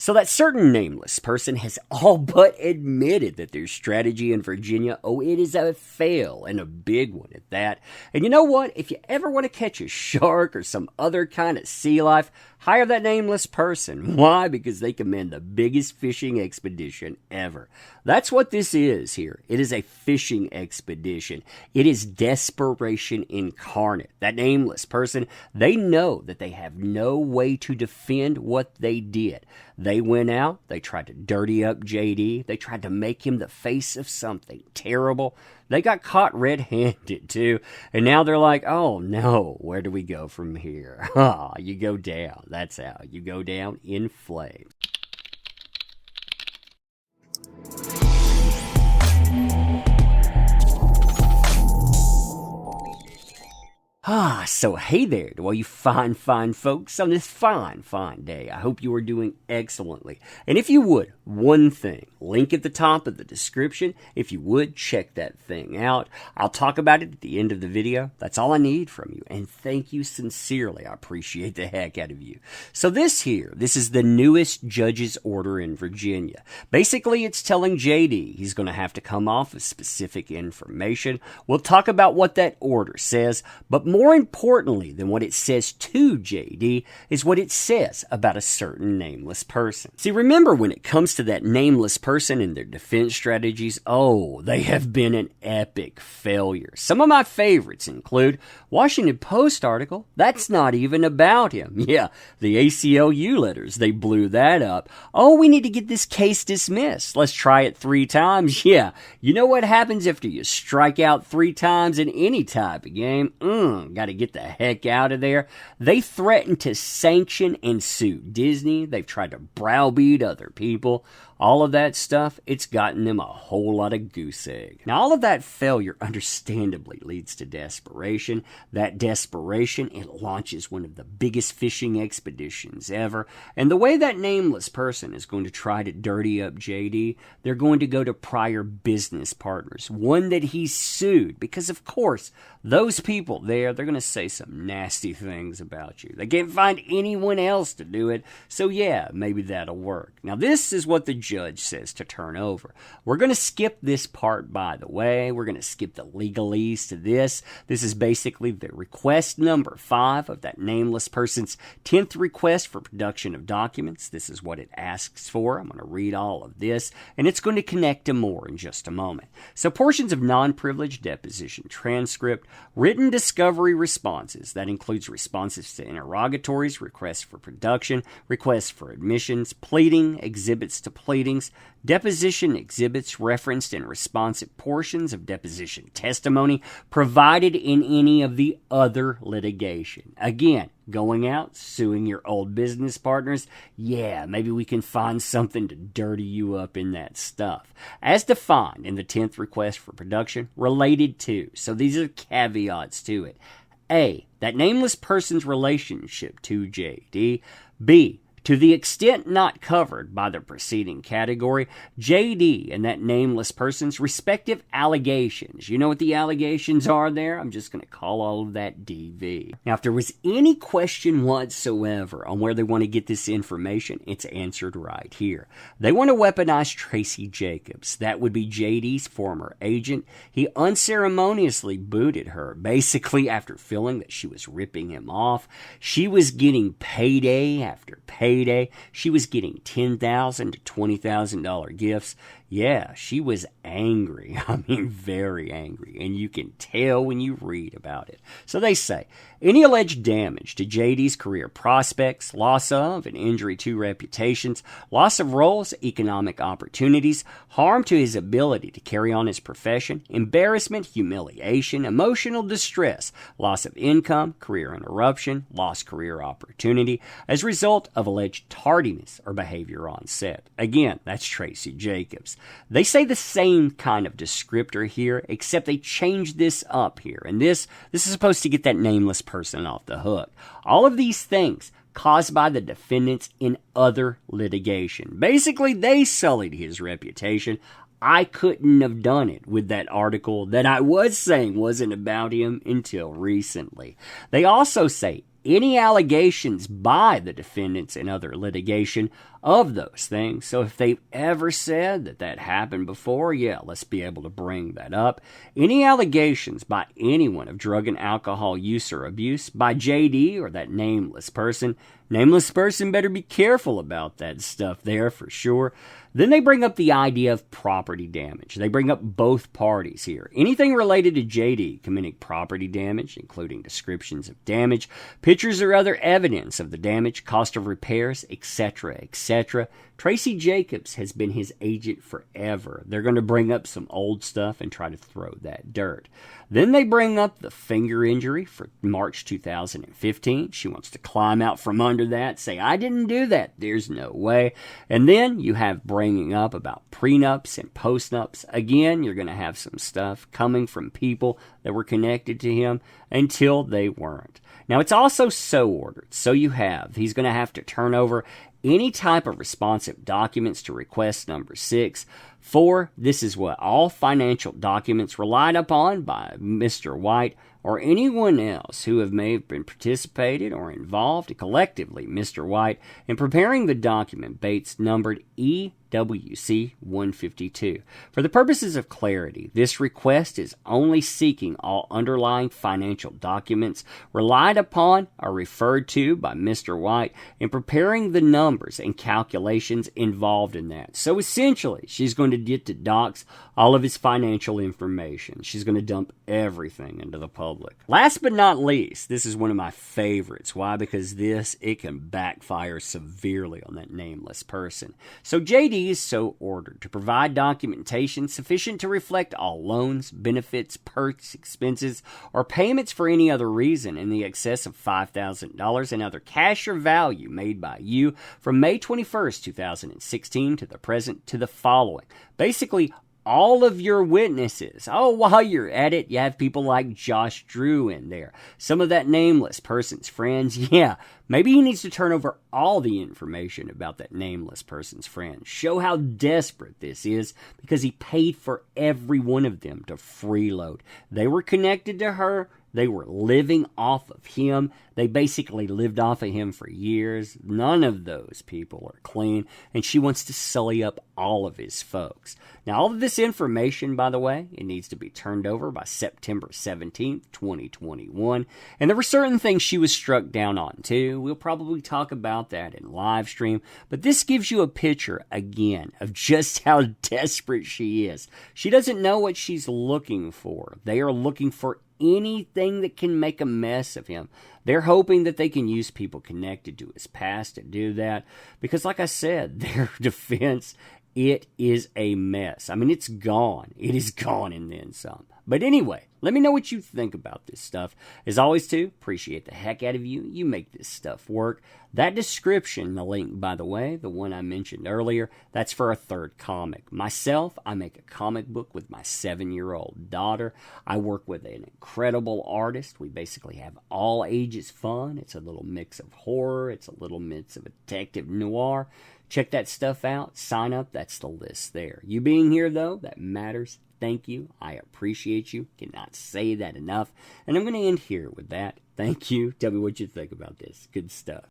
So that certain nameless person has all but admitted that their strategy in Virginia, it is a fail, and a big one at that. And you know what? If you ever want to catch a shark or some other kind of sea life, hire that nameless person. Why? Because they command the biggest fishing expedition ever. That's what this is here. It is a fishing expedition. It is desperation incarnate. That nameless person, they know that they have no way to defend what they did. They went out, they tried to dirty up JD, they tried to make him the face of something terrible. They got caught red-handed too, and now they're like, oh no, where do we go from here? You go down. That's how. You go down in flames. So hey there to all you fine folks on this fine day. I hope you are doing excellently. And if you would, one thing, link at the top of the description. If you would, check that thing out. I'll talk about it at the end of the video. That's all I need from you. And thank you sincerely. I appreciate the heck out of you. So this is the newest judge's order in Virginia. Basically, it's telling JD he's going to have to come off with specific information. We'll talk about what that order says, but more importantly than what it says to JD is what it says about a certain nameless person. See, remember when it comes to that nameless person and their defense strategies, they have been an epic failure. Some of my favorites include Washington Post article, that's not even about him. Yeah, the ACLU letters, they blew that up. We need to get this case dismissed. Let's try it 3 times. Yeah, you know what happens after you strike out 3 times in any type of game? Got to get the heck out of there. They threatened to sanction and sue Disney. They've tried to browbeat other people. All of that stuff, it's gotten them a whole lot of goose egg. Now, all of that failure understandably leads to desperation. That desperation, it launches one of the biggest fishing expeditions ever. And the way that nameless person is going to try to dirty up JD, they're going to go to prior business partners, one that he's sued. Because, of course, those people there, they're going to say some nasty things about you. They can't find anyone else to do it. So, yeah, maybe that'll work. Now, this is what the judge says to turn over. We're going to skip this part, by the way. We're going to skip the legalese to this. This is basically the request number 5 of that nameless person's 10th request for production of documents. This is what it asks for. I'm going to read all of this, and it's going to connect to more in just a moment. So portions of non-privileged deposition transcript, written discovery responses, that includes responses to interrogatories, requests for production, requests for admissions, pleading, exhibits to pleadings, deposition exhibits referenced in responsive portions of deposition testimony provided in any of the other litigation. Again, going out, suing your old business partners, yeah, maybe we can find something to dirty you up in that stuff. As defined in the 10th request for production, related to. So these are caveats to it. A, that nameless person's relationship to JD. B, to the extent not covered by the preceding category, JD and that nameless person's respective allegations. You know what the allegations are there? I'm just going to call all of that DV. Now, if there was any question whatsoever on where they want to get this information, it's answered right here. They want to weaponize Tracy Jacobs. That would be JD's former agent. He unceremoniously booted her, basically after feeling that she was ripping him off. She was getting payday after payday. She was getting $10,000 to $20,000 gifts. Yeah, she was angry. I mean, very angry. And you can tell when you read about it. So they say, any alleged damage to JD's career prospects, loss of and injury to reputations, loss of roles, economic opportunities, harm to his ability to carry on his profession, embarrassment, humiliation, emotional distress, loss of income, career interruption, lost career opportunity as a result of alleged tardiness or behavior on set. Again, that's Tracy Jacobs. They say the same kind of descriptor here, except they change this up here. And this is supposed to get that nameless person off the hook. All of these things caused by the defendants in other litigation. Basically, they sullied his reputation. I couldn't have done it with that article that I was saying wasn't about him until recently. They also say any allegations by the defendants in other litigation of those things. So if they've ever said that that happened before, yeah, let's be able to bring that up. Any allegations by anyone of drug and alcohol use or abuse by JD or that nameless person better be careful about that stuff there for sure. Then they bring up the idea of property damage. They bring up both parties here. Anything related to JD committing property damage, including descriptions of damage, pictures or other evidence of the damage, cost of repairs, etc., etc. Tracy Jacobs has been his agent forever. They're going to bring up some old stuff and try to throw that dirt. Then they bring up the finger injury for March 2015. She wants to climb out from under that, say, I didn't do that. There's no way. And then you have bringing up about prenups and postnups. Again, you're going to have some stuff coming from people that were connected to him until they weren't. Now, it's also so ordered. So he's going to have to turn over any type of responsive documents to request number 6. 4, this is what all financial documents relied upon by Mr. White or anyone else who may have been participated or involved, collectively Mr. White, in preparing the document Bates numbered EWC 152. For the purposes of clarity, this request is only seeking all underlying financial documents relied upon or referred to by Mr. White in preparing the numbers and calculations involved in that. So essentially, she's going to get to dox all of his financial information. She's going to dump everything into the public. Last but not least, this is one of my favorites. Why? Because it can backfire severely on that nameless person. So JD is so ordered to provide documentation sufficient to reflect all loans, benefits, perks, expenses, or payments for any other reason in the excess of $5,000 and other cash or value made by you from May 21st, 2016 to the present to the following. Basically, all of your witnesses. Oh, while you're at it, you have people like Josh Drew in there. Some of that nameless person's friends. Yeah, maybe he needs to turn over all the information about that nameless person's friends. Show how desperate this is because he paid for every one of them to freeload. They were connected to her. They were living off of him. They basically lived off of him for years. None of those people are clean, and she wants to sully up all of his folks. Now, all of this information, by the way, it needs to be turned over by September 17th, 2021. And there were certain things she was struck down on, too. We'll probably talk about that in live stream. But this gives you a picture, again, of just how desperate she is. She doesn't know what she's looking for. They are looking for anything that can make a mess of him. They're hoping that they can use people connected to his past to do that. Because like I said, their defense, it is a mess. I mean, it's gone. It is gone and then some. But anyway, let me know what you think about this stuff. As always, too, appreciate the heck out of you. You make this stuff work. That description, the link, by the way, the one I mentioned earlier, that's for a third comic. Myself, I make a comic book with my 7-year-old daughter. I work with an incredible artist. We basically have all ages fun. It's a little mix of horror. It's a little mix of detective noir. Check that stuff out. Sign up. That's the list there. You being here, though, that matters. Thank you. I appreciate you. Cannot say that enough. And I'm going to end here with that. Thank you. Tell me what you think about this. Good stuff.